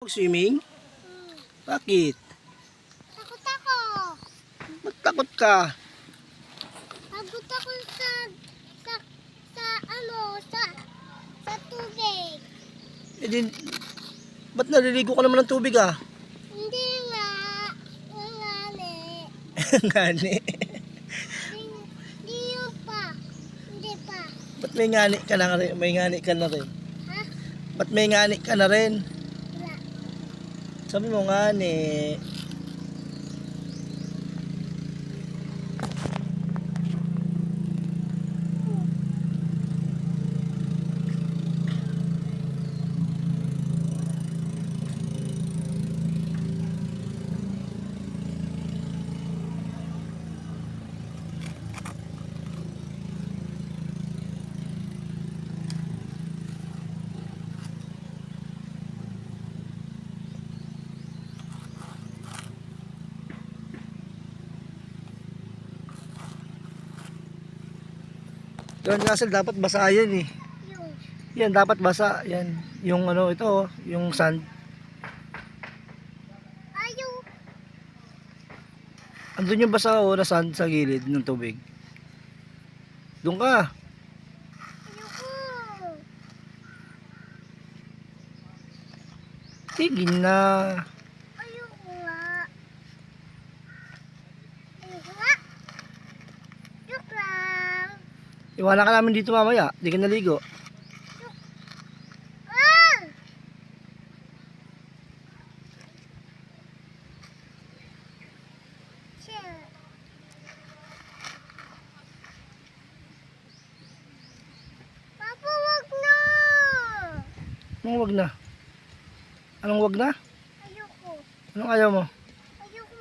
Swimming? Bakit? Takot ako. Ba't takot ka? Takot ako sa tubig. Eh din, ba't naliligo ka naman ng tubig ah? Hindi nga. Ngani. Ngani. Hindi yun pa. Hindi pa. Ba't may ngani ka na rin? May ngani ka na rin? Ha? Ba't may ngani ka na rin? Wala. Sabi mo ngani. Yan Russell, dapat basa yan eh. Yung. Yan, dapat basa. Yan. Yung ano, ito oh, yung sand. Ayaw. Andun yung basa oh, na sand sa gilid ng tubig. Doon ka. Ayoko. Tigil na. Ayoko nga. Ayoko nga. Joke lang. Iwanan ka namin dito mamaya. Di ka naligo. Ah! Chill. Papa, wag na. Anong wag na? Anong wag na? Ayoko. Anong ayaw mo? Ayoko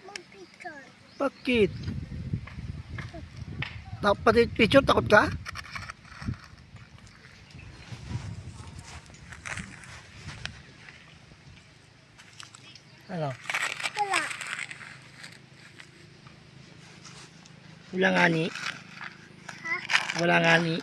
mag-picture. Bakit? Pati picture, takot ka? Ano? Wala. Wala ngani? Ha? Wala ngani?